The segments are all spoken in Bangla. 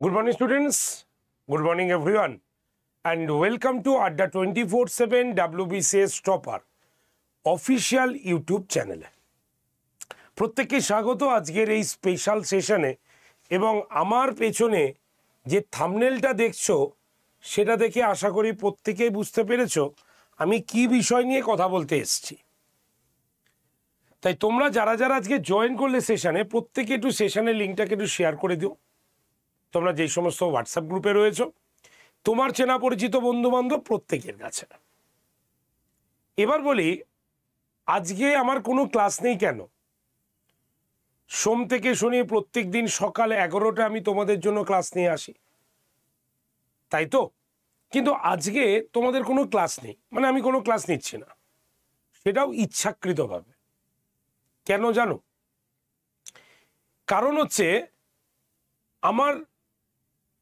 Good morning, students. Good morning, everyone. And welcome to Adda 24/7 WBCS Topper official YouTube channel. প্রত্যেককে স্বাগত আজকের এই স্পেশাল সেশনে এবং আমার পেছনে যে থাম্বনেলটা দেখছো সেটা দেখে আশা করি প্রত্যেকেই বুঝতে পেরেছো আমি কি বিষয় নিয়ে কথা বলতে এসেছি। তাই তোমরা যারা যারা আজকে জয়েন করলে সেশনে প্রত্যেকে একটু সেশনের লিঙ্কটাকে একটু শেয়ার করে দিও। তোমরা যেই সমস্ত হোয়াটসঅ্যাপ গ্রুপে রয়েছো তোমার চেনা পরিচিত বন্ধু বান্ধব প্রত্যেকের কাছে। এবার বলি আজকে আমার কোনো ক্লাস নেই কেন। সোম থেকে শনি প্রত্যেক দিন সকাল 11টা আমি তোমাদের জন্য ক্লাস নিয়ে আসি, তাই তো? কিন্তু আজকে তোমাদের কোনো ক্লাস নেই, মানে আমি কোনো ক্লাস নিচ্ছি না, সেটাও ইচ্ছাকৃতভাবে। কেন জানো? কারণ হচ্ছে আমার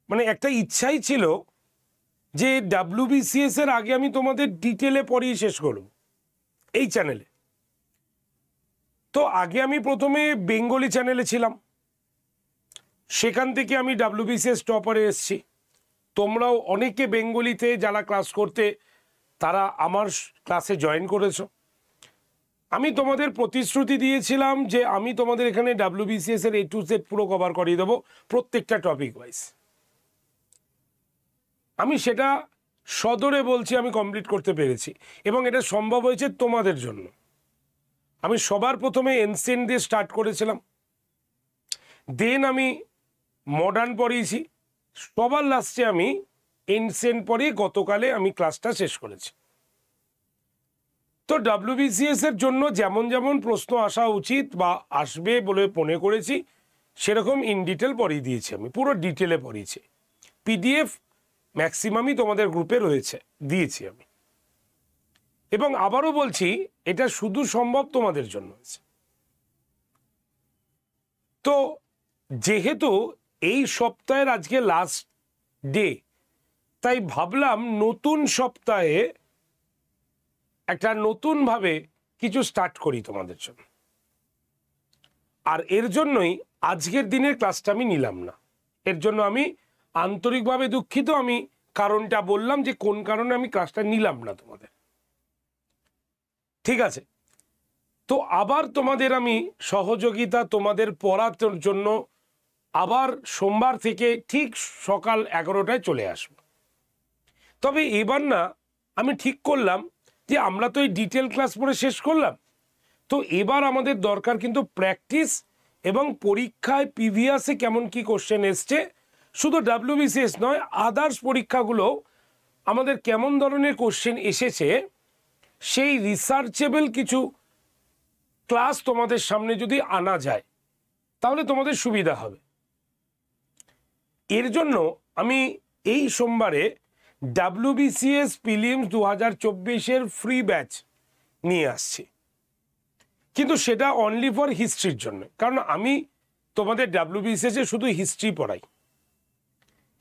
মানে একটা ইচ্ছাই ছিল যে WBCS এর আগে আমি তোমাদের ডিটেলে পড়িয়ে শেষ করব এই চ্যানেলে। তো আগে আমি প্রথমে বেঙ্গলি চ্যানেলে ছিলাম, সেখান থেকে আমি WBCS টপারে এসেছি। তোমরাও অনেকে বেঙ্গলিতে যারা ক্লাস করতে তারা আমার ক্লাসে জয়েন করেছো। আমি তোমাদের প্রতিশ্রুতি দিয়েছিলাম যে আমি তোমাদের এখানে WBCS এর A to Z পুরো কভার করিয়ে দেবো প্রত্যেকটা টপিক ওয়াইজ। আমি সেটা সদরে বলছি আমি কমপ্লিট করতে পেরেছি এবং এটা সম্ভব হয়েছে তোমাদের জন্য। আমি সবার প্রথমে এনসিএন দিয়ে স্টার্ট করেছিলাম, দেন আমি মডার্ন পড়িয়েছি, সবার লাস্টে আমি এনসিএন পড়িয়ে গতকালে আমি ক্লাসটা শেষ করেছি। তো WBCS এর জন্য যেমন যেমন প্রশ্ন আসা উচিত বা আসবে বলে মনে করেছি সেরকম ইন ডিটেল পড়িয়ে দিয়েছি, আমি পুরো ডিটেলে পড়িয়েছি। PDF ম্যাক্সিমামই তোমাদের গ্রুপে রয়েছে, দিয়েছি আমি। এবং আবারও বলছি এটা শুধু সম্ভব তোমাদের জন্য হয়েছে। তো যেহেতু এই সপ্তাহের আজকে লাস্ট ডে, তাই ভাবলাম নতুন সপ্তাহে একটা নতুনভাবে কিছু স্টার্ট করি তোমাদের জন্য। আর এর জন্যই আজকের দিনের ক্লাসটা আমি নিলাম না, এর জন্য আমি আন্তরিকভাবে দুঃখিত। আমি কারণটা বললাম যে কোন কারণে আমি ক্লাসটা নিলাম না তোমাদের, ঠিক আছে? তো আবার তোমাদের আমি সহযোগিতা তোমাদের পড়ার জন্য আবার সোমবার থেকে ঠিক সকাল 11টায় চলে আসব। তবে এবার না আমি ঠিক করলাম যে আমরা তো এই ডিটেল ক্লাস পড়ে শেষ করলাম, তো এবার আমাদের দরকার কিন্তু প্র্যাকটিস এবং পরীক্ষায় প্রিভিয়াসে কেমন কি কোশ্চেন এসছে, শুধু WBCS নয় আদার্স পরীক্ষাগুলো আমাদের কেমন ধরনের কোশ্চেন এসেছে সেই রিসার্চেবল কিছু ক্লাস তোমাদের সামনে যদি আনা যায় তাহলে তোমাদের সুবিধা হবে। এর জন্য আমি এই সোমবারে WBCS প্রিলিমস 2024-এর ফ্রি ব্যাচ নিয়ে আসছি, কিন্তু সেটা অনলি ফর হিস্ট্রির জন্য। কারণ আমি তোমাদের WBCS-এ শুধু হিস্ট্রি পড়াই,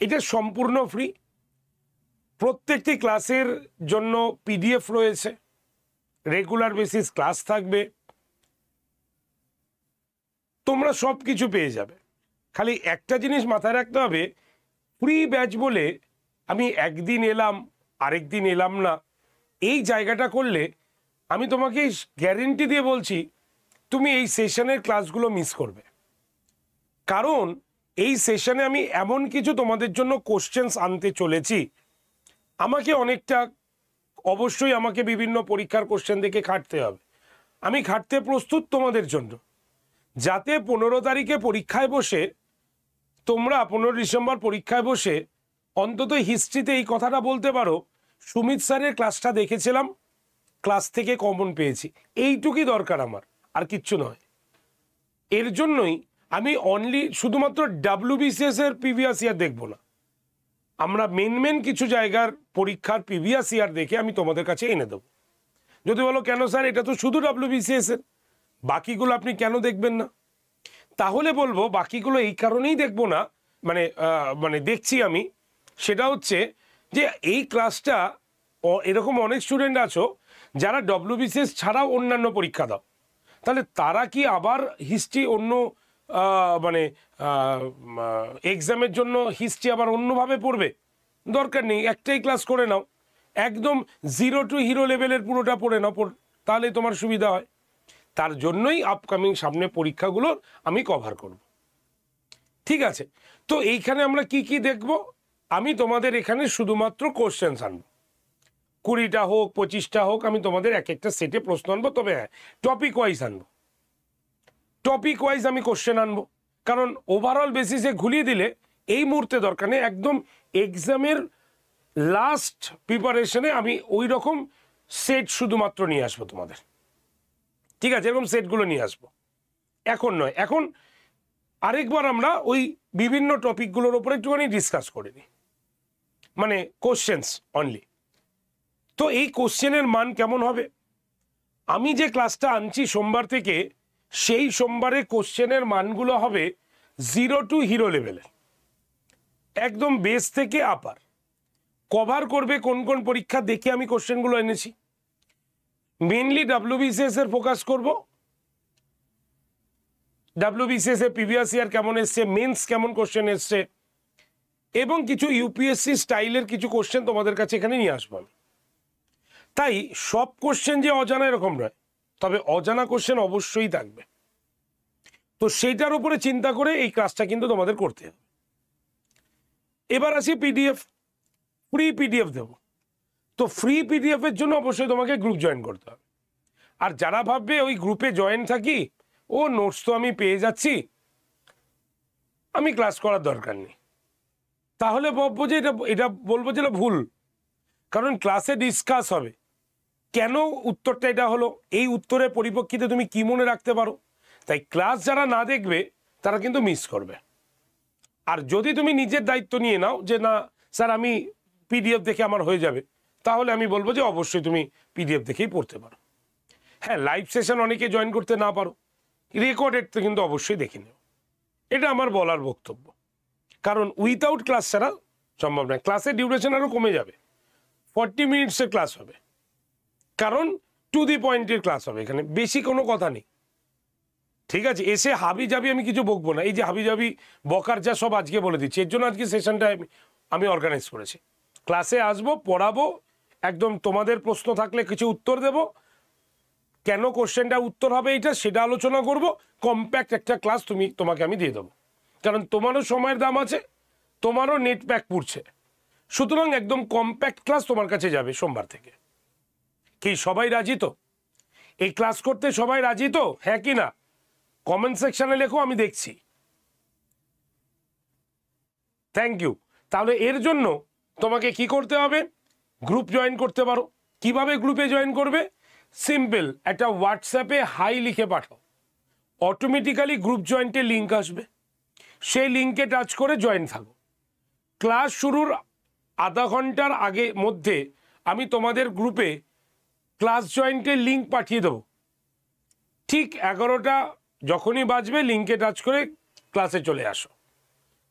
এটা সম্পূর্ণ ফ্রি। প্রত্যেকটি ক্লাসের জন্য PDF রয়েছে, রেগুলার বেসিস ক্লাস থাকবে, তোমরা সব কিছু পেয়ে যাবে। খালি একটা জিনিস মাথায় রাখতে হবে, ফ্রি ব্যাচ বলে আমি একদিন এলাম আরেক দিন এলাম না, এই জায়গাটা করলে আমি তোমাকে গ্যারেন্টি দিয়ে বলছি তুমি এই সেশনের ক্লাসগুলো মিস করবে। কারণ এই সেশনে আমি এমন কিছু তোমাদের জন্য কোশ্চেন্স আনতে চলেছি, আমাকে অনেকটা অবশ্যই আমাকে বিভিন্ন পরীক্ষার কোশ্চেন দেখে খাটতে হবে। আমি খাটতে প্রস্তুত তোমাদের জন্য, যাতে 15 তারিখে পরীক্ষায় বসে তোমরা 15 ডিসেম্বর পরীক্ষায় বসে অন্তত হিস্ট্রিতে এই কথাটা বলতে পারো সুমিত স্যারের ক্লাসটা দেখেছিলাম, ক্লাস থেকে কমন পেয়েছি। এইটুকুই দরকার আমার, আর কিচ্ছু নয়। এর জন্যই আমি অনলি শুধুমাত্র WBCS এর প্রিভিয়াস ইয়ার দেখবো না, আমরা মেন কিছু জায়গার পরীক্ষার প্রিভিয়াস ইয়ার দেখে আমি তোমাদের কাছে এনে দেবো। যদি বলো কেন স্যার এটা তো শুধু WBCS এর, বাকিগুলো আপনি কেন দেখবেন না? তাহলে বলবো বাকিগুলো এই কারণেই দেখবো না, মানে দেখছি আমি, সেটা হচ্ছে যে এই ক্লাসটা এরকম অনেক স্টুডেন্ট আছো যারা WBCS ছাড়াও অন্যান্য পরীক্ষা দাও, তাহলে তারা কি আবার হিস্ট্রি অন্য মানে এক্সামের জন্য হিস্ট্রি আবার অন্যভাবে পড়বে, দরকার নেই, একটাই ক্লাস করে নাও, একদম 0 টু হিরো লেভেলের পুরোটা পড়ে নাও, তাহলে তোমার সুবিধা হয়। তার জন্যই আপকামিং সামনে পরীক্ষাগুলোর আমি কভার করব। ঠিক আছে, তো এইখানে আমরা কি কি দেখব? আমি তোমাদের এখানে শুধুমাত্র কোশ্চেন্স আনবো, 20টা হোক 25টা হোক, আমি তোমাদের এক একটা সেটে প্রশ্ন আনবো। তবে হ্যাঁ, টপিক ওয়াইজ আনবো, টপিক ওয়াইজ আমি কোশ্চেন আনবো, কারণ ওভারঅল বেসিসে ঘুরিয়ে দিলে এই মুহূর্তে দরকার নেই। একদম এক্সামের লাস্ট প্রিপারেশনে আমি ওই রকম সেট শুধুমাত্র নিয়ে আসবো তোমাদের। ঠিক আছে, এরকম সেটগুলো নিয়ে আসবো, এখন নয়। এখন আরেকবার আমরা ওই বিভিন্ন টপিকগুলোর ওপরে একটুখানি ডিসকাস করে নিই, মানে কোশ্চেন্স অনলি। তো এই কোশ্চেনের মান কেমন হবে? আমি যে ক্লাসটা আনছি সোমবার থেকে, সেই সোমবারে কোশ্চেনের মানগুলো হবে 0 টু হিরো লেভেলের, একদম বেস থেকে আপার। কভার করবে কোন কোন পরীক্ষা দেখে আমি কোশ্চেনগুলো এনেছি। মেনলি WBCS এর ফোকাস করব, WBCS এর প্রিভিয়াস ইয়ার কেমন এসছে, মেন্স কেমন কোশ্চেন এসছে, এবং কিছু UPSC স্টাইলের কিছু কোশ্চেন তোমাদের কাছে এখানে নিয়ে আসবো আমি। তাই সব কোশ্চেন যে অজানা এরকম নয়, তবে অজানা কোশ্চেন অবশ্যই থাকবে। তো সেইটার উপরে চিন্তা করে এই ক্লাসটা কিন্তু তোমাদের করতে হবে। এবার আসি PDF, ফ্রি PDF দেব। তো ফ্রি PDF এর জন্য অবশ্যই তোমাকে গ্রুপ জয়েন করতে হবে। আর যারা ভাববে ওই গ্রুপে জয়েন থাকি, ও নোটস তো আমি পেয়ে যাচ্ছি, আমি ক্লাস করার দরকার নেই, তাহলে ভাববো যে এটা বলবো যে এটা ভুল। কারণ ক্লাসে ডিসকাস হবে কেন উত্তরটা এটা হলো, এই উত্তরের পরিপ্রেক্ষিতে তুমি কি মনে রাখতে পারো। তাই ক্লাস যারা না দেখবে তারা কিন্তু মিস করবে। আর যদি তুমি নিজের দায়িত্ব নিয়ে নাও যে না স্যার আমি PDF দেখে আমার হয়ে যাবে, তাহলে আমি বলবো যে অবশ্যই তুমি PDF দেখেই পড়তে পারো। হ্যাঁ, লাইভ সেশন অনেকে জয়েন করতে না পারো, রেকর্ডেড তো কিন্তু অবশ্যই দেখে নেও, এটা আমার বলার বক্তব্য। কারণ উইথাউট ক্লাস ছাড়া সম্ভব নয়। ক্লাসের ডিউরেশন আরও কমে যাবে, 40 মিনিটসের ক্লাস হবে, কারণ টু দি পয়েন্টের ক্লাস হবে, এখানে বেশি কোনো কথা নেই। ঠিক আছে, এসে হাবি যাবি আমি কিছু বকবো না, এই যে হাবি যাবি বকার যা সব আজকে বলে দিচ্ছি, এর জন্য আজকে সেশনটা আমি অর্গানাইজ করেছি। ক্লাসে আসবো, পড়াবো, একদম তোমাদের প্রশ্ন থাকলে কিছু উত্তর দেব, কেন কোশ্চেনটা উত্তর হবে এটা সেটা আলোচনা করব। কম্প্যাক্ট একটা ক্লাস তোমাকে আমি দিয়ে দেবো, কারণ তোমারও সময়ের দাম আছে, তোমারও নেট প্যাক পুড়ছে, সুতরাং একদম কম্প্যাক্ট ক্লাস তোমার কাছে যাবে সোমবার থেকে। কি সবাই রাজি তো? এই ক্লাস করতে সবাই রাজি তো? হ্যাঁ কি না? কমেন্ট সেকশনে লেখো, আমি দেখছি। Thank you. তাহলে এর জন্য তোমাকে কি করতে হবে? গ্রুপ জয়েন করতে পারো। কিভাবে গ্রুপে জয়েন করবে? সিম্পল, একটা হোয়াটসঅ্যাপে হাই লিখে পাঠাও, অটোমেটিক্যালি গ্রুপ জয়েন্টের লিঙ্ক আসবে, সেই লিঙ্কে টাচ করে জয়েন থাকো। ক্লাস শুরুর আধা ঘন্টার মধ্যে আমি তোমাদের গ্রুপে ক্লাস জয়েন্টের লিঙ্ক পাঠিয়ে দেবো। ঠিক 11টা যখনই বাজবে লিঙ্কে টাচ করে ক্লাসে চলে আসো।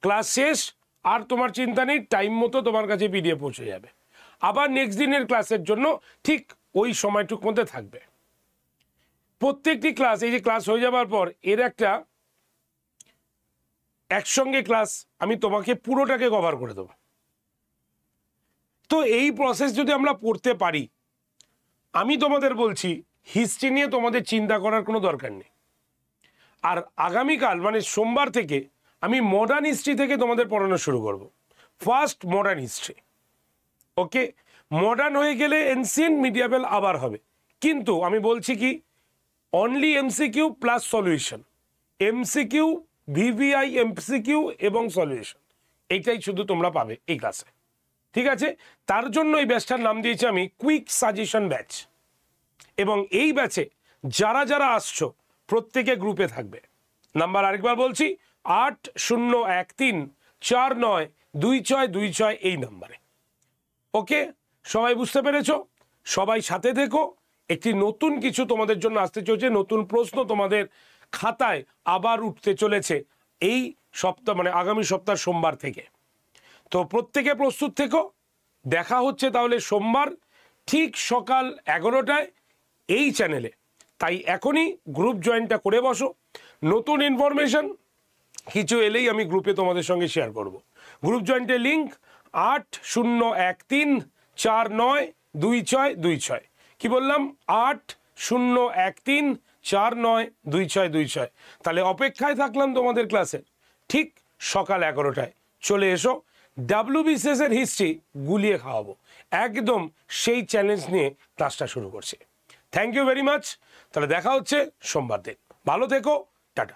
ক্লাস শেষ, আর তোমার চিন্তা নেই, টাইম মতো তোমার কাছে PDF পৌঁছে যাবে। আবার নেক্সট দিনের ক্লাসের জন্য ঠিক ওই সময়টুক মধ্যে থাকবে। প্রত্যেকটি ক্লাস, এই যে ক্লাস হয়ে যাবার পর এর একটা একসঙ্গে ক্লাস আমি তোমাকে পুরোটাকে কভার করে দেবো। তো এই প্রসেস যদি আমরা পড়তে পারি, আমি তোমাদের বলছি হিস্ট্রি নিয়ে তোমাদের চিন্তা করার কোনো দরকার নেই। আর আগামীকাল মানে সোমবার থেকে আমি মডার্ন হিস্ট্রি থেকে তোমাদের পড়ানো শুরু করব, ফার্স্ট মডার্ন হিস্ট্রি। ওকে, মডার্ন হয়ে গেলে এনসিয়েন্ট মিডিয়াভেল আবার হবে, কিন্তু আমি বলছি কি only MCQ plus solution, MCQ VVI MCQ এবং সলিউশন, এইটাই শুধু তোমরা পাবে এই ক্লাসে। ঠিক আছে, তার জন্য এই ব্যাচটার নাম দিয়েছি আমি কুইক সাজেশন ব্যাচ। এবং এই ব্যাচে যারা যারা আসছো প্রত্যেকে গ্রুপে থাকবে। নাম্বার আরেকবার বলছি, 8013492626 এই নাম্বারে। ওকে, সবাই বুঝতে পেরেছো? সবাই সাথে থেকো, একটি নতুন কিছু তোমাদের জন্য আসতে চলেছে, নতুন প্রশ্ন তোমাদের খাতায় আবার উঠতে চলেছে এই সপ্তাহ, মানে আগামী সপ্তাহ সোমবার থেকে। তো প্রত্যেকে প্রস্তুত থেকো। দেখা হচ্ছে তাহলে সোমবার ঠিক সকাল 11টায় এই চ্যানেলে। তাই এখনই গ্রুপ জয়েনটা করে বসো। নতুন ইনফরমেশন কিছু এলেই আমি গ্রুপে তোমাদের সঙ্গে শেয়ার করব। গ্রুপ জয়েন্টের লিঙ্ক 8013492626। কি বললাম? 8013492626। তাহলে অপেক্ষায় থাকলাম তোমাদের ক্লাসে ঠিক সকাল 11টায়। চলে এসো, WBCS এর হিস্ট্রি গুলিয়ে খাওয়াবো, একদম সেই চ্যালেঞ্জ নিয়ে ক্লাসটা শুরু করছে। Thank you very much. তাহলে দেখা হচ্ছে সোমবার দিন। ভালো থেকো, টাটা।